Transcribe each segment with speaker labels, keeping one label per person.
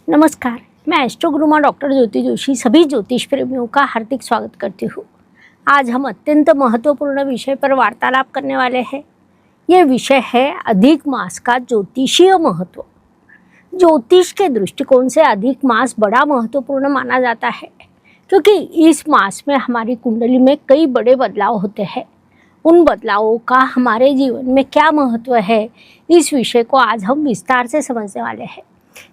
Speaker 1: नमस्कार, मैं astro गुरुमा doctor ज्योति जोशी सभी ज्योतिष प्रेमियों का हार्दिक स्वागत करती हूँ। आज हम अत्यंत महत्वपूर्ण विषय पर वार्तालाप करने वाले हैं। ये विषय है अधिक मास का ज्योतिषीय महत्व। ज्योतिष के दृष्टिकोण से अधिक मास बड़ा महत्वपूर्ण माना जाता है, क्योंकि इस मास में हमारी कुंडली में कई बड़े बदलाव होते हैं। उन बदलावों का हमारे जीवन में क्या महत्व है, इस विषय को आज हम विस्तार से समझने वाले हैं।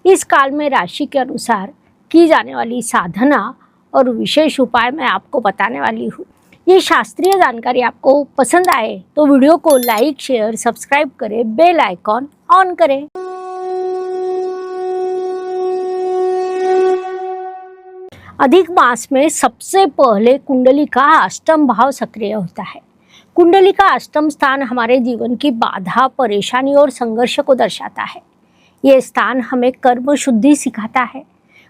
Speaker 1: इस काल में राशि के अनुसार की जाने वाली साधना और विशेष उपाय मैं आपको बताने वाली हूँ। ये शास्त्रीय जानकारी आपको पसंद आए तो वीडियो को लाइक, शेयर, सब्सक्राइब करें, बेल आइकॉन ऑन करें। अधिक मास में सबसे पहले कुंडली का अष्टम भाव सक्रिय होता है। कुंडली का अष्टम स्थान हमारे जीवन की बाधा, परेशानी और संघर्ष को दर्शाता है। ये स्थान हमें कर्म शुद्धि सिखाता है।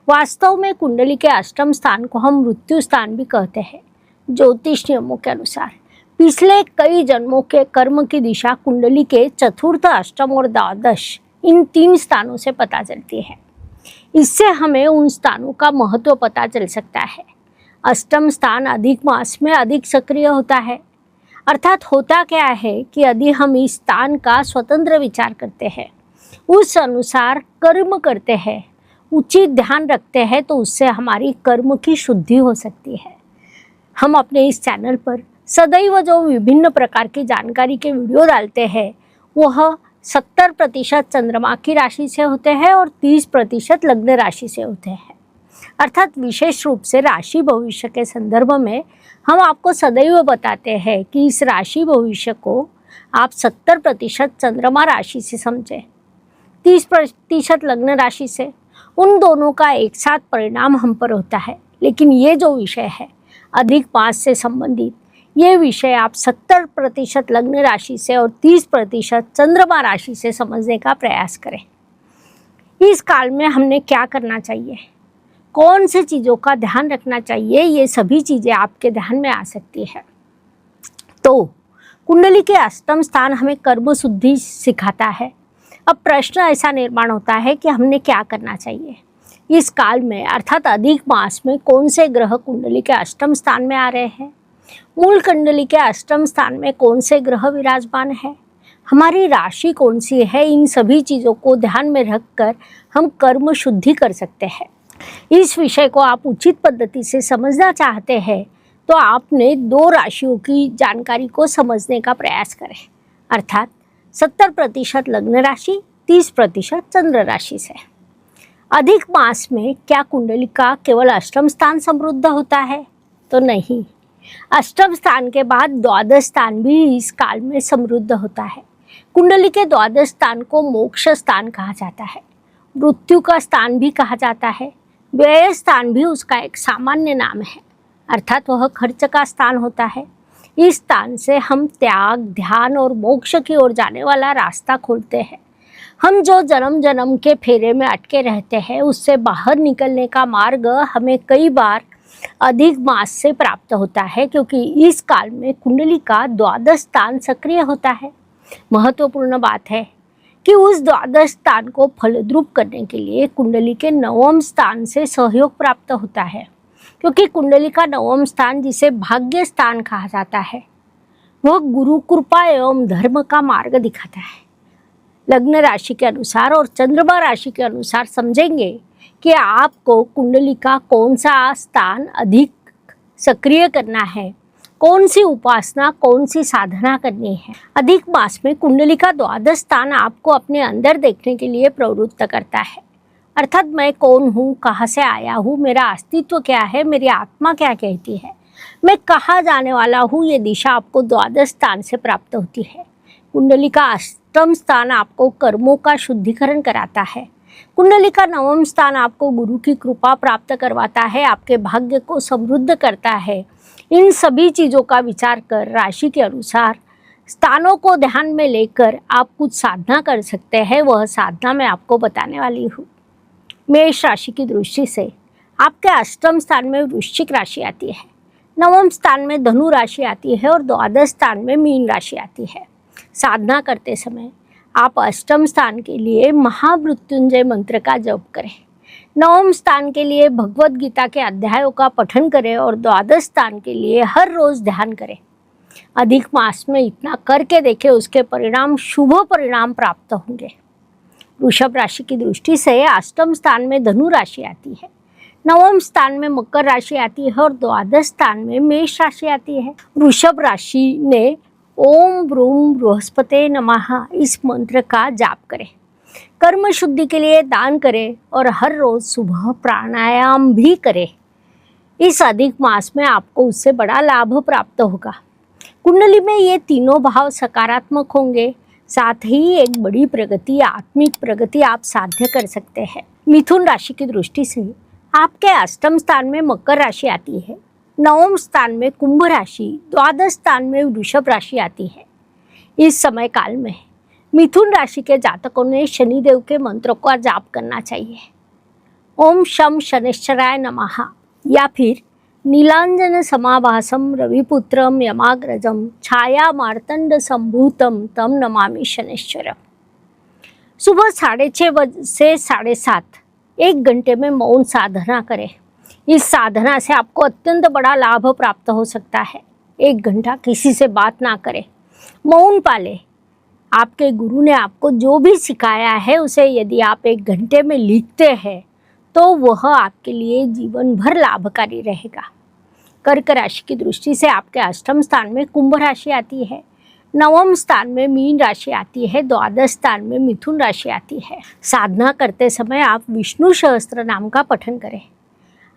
Speaker 1: वास्तव में कुंडली के अष्टम स्थान को हम मृत्यु स्थान भी कहते हैं। ज्योतिष नियमों के अनुसार पिछले कई जन्मों के कर्म की दिशा कुंडली के चतुर्थ, अष्टम और द्वादश, इन 3 स्थानों से पता चलती है। इससे हमें उन स्थानों का महत्व पता चल सकता है। अष्टम स्थान अधिक मास में अधिक सक्रिय होता है। अर्थात होता क्या है कि यदि हम इस स्थान का स्वतंत्र विचार करते हैं, उस अनुसार कर्म करते हैं, उचित ध्यान रखते हैं, तो उससे हमारी कर्म की शुद्धि हो सकती है। हम अपने इस चैनल पर सदैव जो विभिन्न प्रकार की जानकारी के वीडियो डालते हैं, वह 70% चंद्रमा की राशि से होते हैं और 30% लग्न राशि से होते हैं। अर्थात विशेष रूप से राशि भविष्य के संदर्भ में हम आपको सदैव बताते हैं कि इस राशि भविष्य को आप 70% चंद्रमा राशि से समझें, 30% लग्न राशि से। उन दोनों का एक साथ परिणाम हम पर होता है। लेकिन ये जो विषय है अधिक मास से संबंधित, ये विषय आप 70% लग्न राशि से और 30% चंद्रमा राशि से समझने का प्रयास करें। इस काल में हमने क्या करना चाहिए, कौन सी चीज़ों का ध्यान रखना चाहिए, ये सभी चीज़ें आपके ध्यान में आ सकती है। तो कुंडली के अष्टम स्थान हमें कर्म शुद्धि सिखाता है। अब प्रश्न ऐसा निर्माण होता है कि हमने क्या करना चाहिए इस काल में, अर्थात अधिक मास में कौन से ग्रह कुंडली के अष्टम स्थान में आ रहे हैं, मूल कुंडली के अष्टम स्थान में कौन से ग्रह विराजमान है, हमारी राशि कौन सी है। इन सभी चीज़ों को ध्यान में रखकर हम कर्म शुद्धि कर सकते हैं। इस विषय को आप उचित पद्धति से समझना चाहते हैं तो आपने 2 राशियों की जानकारी को समझने का प्रयास करें, अर्थात 70% लग्न राशि, 30% चंद्र राशि से। अधिक मास में क्या कुंडली का केवल अष्टम स्थान समृद्ध होता है? तो नहीं, अष्टम स्थान के बाद द्वादश स्थान भी इस काल में समृद्ध होता है। कुंडली के द्वादश स्थान को मोक्ष स्थान कहा जाता है, मृत्यु का स्थान भी कहा जाता है, व्यय स्थान भी उसका एक सामान्य नाम है, अर्थात वह खर्च का स्थान होता है। इस स्थान से हम त्याग, ध्यान और मोक्ष की ओर जाने वाला रास्ता खोलते हैं। हम जो जन्म जन्म के फेरे में अटके रहते हैं, उससे बाहर निकलने का मार्ग हमें कई बार अधिक मास से प्राप्त होता है, क्योंकि इस काल में कुंडली का द्वादश स्थान सक्रिय होता है। महत्वपूर्ण बात है कि उस द्वादश स्थान को फलद्रूप करने के लिए कुंडली के 9वें स्थान से सहयोग प्राप्त होता है, क्योंकि कुंडली का 9वां स्थान, जिसे भाग्य स्थान कहा जाता है, वह गुरु कृपा एवं धर्म का मार्ग दिखाता है। लग्न राशि के अनुसार और चंद्रमा राशि के अनुसार समझेंगे कि आपको कुंडली का कौन सा स्थान अधिक सक्रिय करना है, कौन सी उपासना, कौन सी साधना करनी है। अधिक मास में कुंडली का द्वादश स्थान आपको अपने अंदर देखने के लिए प्रवृत्त करता है, अर्थात मैं कौन हूँ, कहाँ से आया हूँ, मेरा अस्तित्व क्या है, मेरी आत्मा क्या कहती है, मैं कहाँ जाने वाला हूँ। ये दिशा आपको द्वादश स्थान से प्राप्त होती है। कुंडली का अष्टम स्थान आपको कर्मों का शुद्धिकरण कराता है। कुंडली का 9वां स्थान आपको गुरु की कृपा प्राप्त करवाता है, आपके भाग्य को समृद्ध करता है। इन सभी चीज़ों का विचार कर राशि के अनुसार स्थानों को ध्यान में लेकर आप कुछ साधना कर सकते हैं। वह साधना मैं आपको बताने वाली हूँ। मेष राशि की दृष्टि से आपके अष्टम स्थान में वृश्चिक राशि आती है, 9वें स्थान में धनु राशि आती है और द्वादश स्थान में मीन राशि आती है। साधना करते समय आप अष्टम स्थान के लिए महामृत्युंजय मंत्र का जप करें। नवम स्थान के लिए भगवत गीता के अध्यायों का पठन करें और द्वादश स्थान के लिए हर रोज ध्यान करें। अधिक मास में इतना करके देखें, उसके परिणाम शुभ परिणाम प्राप्त होंगे। वृषभ राशि की दृष्टि से अष्टम स्थान में धनु राशि आती है, नवम स्थान में मकर राशि आती है और द्वादश स्थान में मेष राशि आती है। वृषभ राशि ने ओम ब्रूम बृहस्पते नमः इस मंत्र का जाप करें, कर्म शुद्धि के लिए दान करें और हर रोज सुबह प्राणायाम भी करें। इस अधिक मास में आपको उससे बड़ा लाभ प्राप्त होगा। कुंडली में ये तीनों भाव सकारात्मक होंगे, साथ ही एक बड़ी प्रगति, आत्मिक प्रगति आप साध्य कर सकते हैं। मिथुन राशि की दृष्टि से आपके अष्टम स्थान में मकर राशि आती है, नवम स्थान में कुंभ राशि, द्वादश स्थान में वृषभ राशि आती है। इस समय काल में मिथुन राशि के जातकों ने शनिदेव के मंत्रों का जाप करना चाहिए। ओम शम शनिश्चराय नमः या फिर नीलांजन समाभासम रविपुत्रम यमाग्रजम छाया मार्तंड संभूतम तम नमामि शनिश्चर। सुबह 6:30 से 7:30 1 घंटे में मौन साधना करें। इस साधना से आपको अत्यंत बड़ा लाभ प्राप्त हो सकता है। 1 घंटा किसी से बात ना करें, मौन पाले। आपके गुरु ने आपको जो भी सिखाया है उसे यदि आप 1 घंटे में लिखते हैं तो वह आपके लिए जीवन भर लाभकारी रहेगा। कर्क राशि की दृष्टि से आपके अष्टम स्थान में कुंभ राशि आती है, नवम स्थान में मीन राशि आती है, द्वादश स्थान में मिथुन राशि आती है। साधना करते समय आप विष्णु सहस्त्र नाम का पठन करें।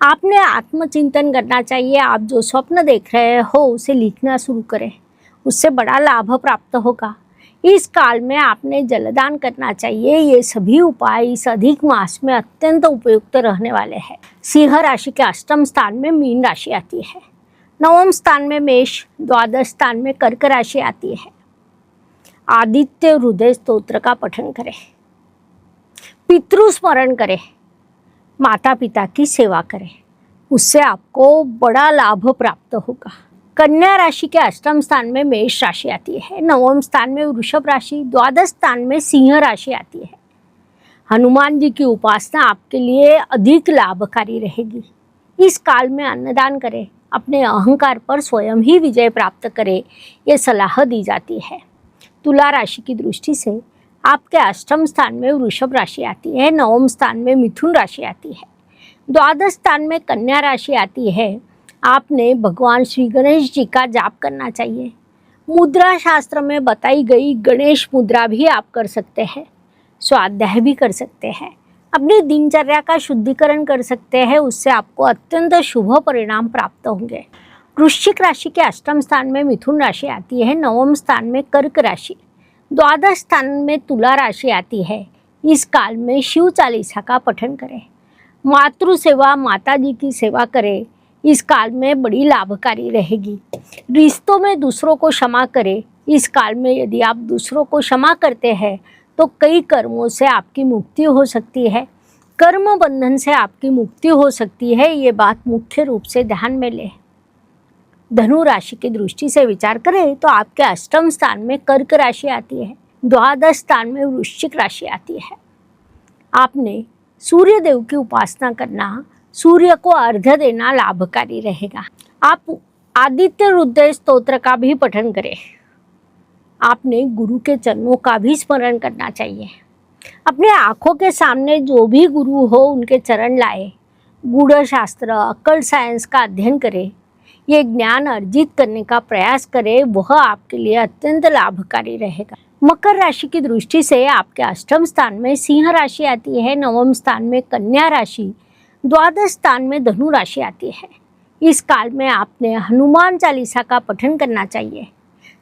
Speaker 1: आपने आत्मचिंतन करना चाहिए। आप जो स्वप्न देख रहे हो उसे लिखना शुरू करें, उससे बड़ा लाभ प्राप्त होगा। इस काल में आपने जलदान करना चाहिए। ये सभी उपाय इस अधिक मास में अत्यंत उपयुक्त रहने वाले हैं। सिंह राशि के अष्टम स्थान में मीन राशि आती है, नवम स्थान में मेष, द्वादश स्थान में कर्क राशि आती है। आदित्य हृदय स्तोत्र का पठन करें, पितृ स्मरण करें, माता पिता की सेवा करें, उससे आपको बड़ा लाभ प्राप्त होगा। कन्या राशि के अष्टम स्थान में मेष राशि आती है, नवम स्थान में वृषभ राशि, द्वादश स्थान में सिंह राशि आती है। हनुमान जी की उपासना आपके लिए अधिक लाभकारी रहेगी। इस काल में अन्नदान करें, अपने अहंकार पर स्वयं ही विजय प्राप्त करें, ये सलाह दी जाती है। तुला राशि की दृष्टि से आपके अष्टम स्थान में वृषभ राशि आती है, नवम स्थान में मिथुन राशि आती है, द्वादश स्थान में कन्या राशि आती है। आपने भगवान श्री गणेश जी का जाप करना चाहिए। मुद्रा शास्त्र में बताई गई गणेश मुद्रा भी आप कर सकते हैं, स्वाध्याय भी कर सकते हैं, अपनी दिनचर्या का शुद्धिकरण कर सकते हैं, उससे आपको अत्यंत शुभ परिणाम प्राप्त होंगे। वृश्चिक राशि के अष्टम स्थान में मिथुन राशि आती है, नवम स्थान में कर्क राशि, द्वादश स्थान में तुला राशि आती है। इस काल में शिव चालीसा का पठन करें, मातृ सेवा, माता जी की सेवा करें, इस काल में बड़ी लाभकारी रहेगी। रिश्तों में दूसरों को क्षमा करें। इस काल में यदि आप दूसरों को क्षमा करते हैं तो कई कर्मों से आपकी मुक्ति हो सकती है, कर्म बंधन से आपकी मुक्ति हो सकती है। ये बात मुख्य रूप से ध्यान में लें। धनु राशि की दृष्टि से विचार करें तो आपके अष्टम स्थान में कर्क राशि आती है, द्वादश स्थान में वृश्चिक राशि आती है। आपने सूर्य देव की उपासना करना, सूर्य को अर्घ्य देना लाभकारी रहेगा। आप आदित्य हृदय स्तोत्र का भी पठन करें। आपने गुरु के चरणों का भी स्मरण करना चाहिए। अपने आँखों के सामने जो भी गुरु हो उनके चरण लाए, गूढ़ शास्त्र, अक्कल साइंस का अध्ययन करें, ये ज्ञान अर्जित करने का प्रयास करें, वह आपके लिए अत्यंत लाभकारी रहेगा। मकर राशि की दृष्टि से आपके अष्टम स्थान में सिंह राशि आती है, नवम स्थान में कन्या राशि, द्वादश स्थान में धनु राशि आती है। इस काल में आपने हनुमान चालीसा का पठन करना चाहिए,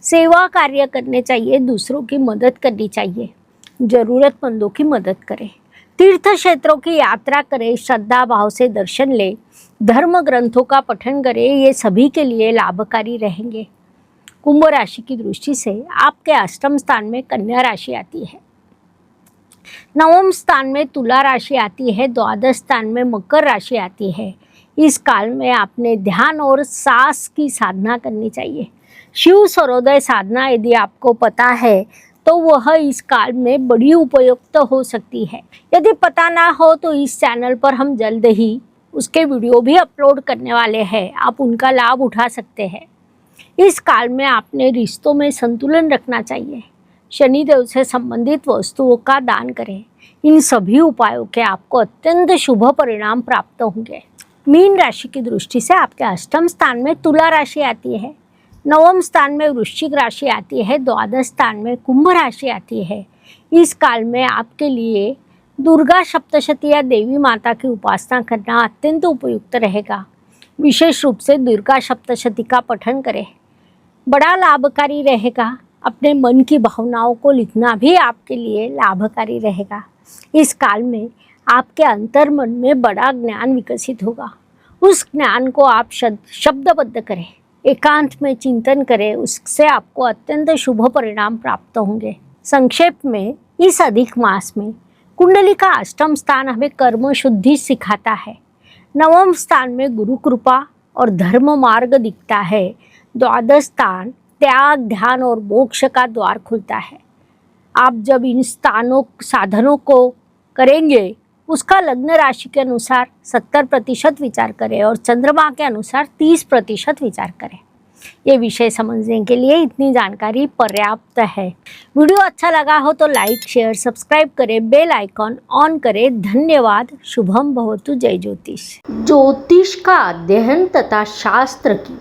Speaker 1: सेवा कार्य करने चाहिए, दूसरों की मदद करनी चाहिए, जरूरतमंदों की मदद करें, तीर्थ क्षेत्रों की यात्रा करें, श्रद्धा भाव से दर्शन लें, धर्म ग्रंथों का पठन करें, ये सभी के लिए लाभकारी रहेंगे। कुंभ राशि की दृष्टि से आपके अष्टम स्थान में कन्या राशि आती है, नवम स्थान में तुला राशि आती है, द्वादश स्थान में मकर राशि आती है। इस काल में आपने ध्यान और सांस की साधना करनी चाहिए। शिव सर्वोदय साधना यदि आपको पता है तो वह इस काल में बड़ी उपयुक्त हो सकती है। यदि पता ना हो तो इस चैनल पर हम जल्द ही उसके वीडियो भी अपलोड करने वाले हैं, आप उनका लाभ उठा सकते हैं। इस काल में आपने रिश्तों में संतुलन रखना चाहिए। शनिदेव से संबंधित वस्तुओं का दान करें। इन सभी उपायों के आपको अत्यंत शुभ परिणाम प्राप्त होंगे। मीन राशि की दृष्टि से आपके अष्टम स्थान में तुला राशि आती है, नवम स्थान में वृश्चिक राशि आती है, द्वादश स्थान में कुंभ राशि आती है। इस काल में आपके लिए दुर्गा सप्तशती या देवी माता की उपासना करना अत्यंत उपयुक्त रहेगा। विशेष रूप से दुर्गा सप्तशती का पठन करें, बड़ा लाभकारी रहेगा। अपने मन की भावनाओं को लिखना भी आपके लिए लाभकारी रहेगा। इस काल में आपके अंतर मन में बड़ा ज्ञान विकसित होगा। उस ज्ञान को आप शब्दबद्ध करें, एकांत में चिंतन करें, उससे आपको अत्यंत शुभ परिणाम प्राप्त होंगे। संक्षेप में इस अधिक मास में कुंडली का अष्टम स्थान हमें कर्म शुद्धि सिखाता है, नवम स्थान में गुरु कृपा और धर्म मार्ग दिखता है, द्वादश स्थान त्याग ध्यान और मोक्ष का द्वार खुलता है। आप जब इन साधनों को करेंगे उसका लग्न राशि के अनुसार 70% विचार करें और चंद्रमा के अनुसार 30% विचार करें। ये विषय समझने के लिए इतनी जानकारी पर्याप्त है। वीडियो अच्छा लगा हो तो लाइक शेयर सब्सक्राइब करें, बेल आइकॉन ऑन करें। धन्यवाद। शुभम भवतु। जय ज्योतिष। ज्योतिष का अध्ययन तथा शास्त्र की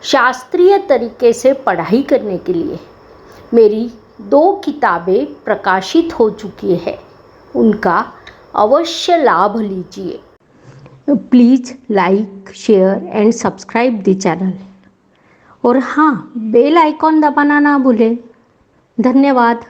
Speaker 1: शास्त्रीय तरीके से पढ़ाई करने के लिए मेरी 2 किताबें प्रकाशित हो चुकी है, उनका अवश्य लाभ लीजिए। Please like share and subscribe the channel और हाँ, बेल आइकॉन दबाना ना भूलें। धन्यवाद।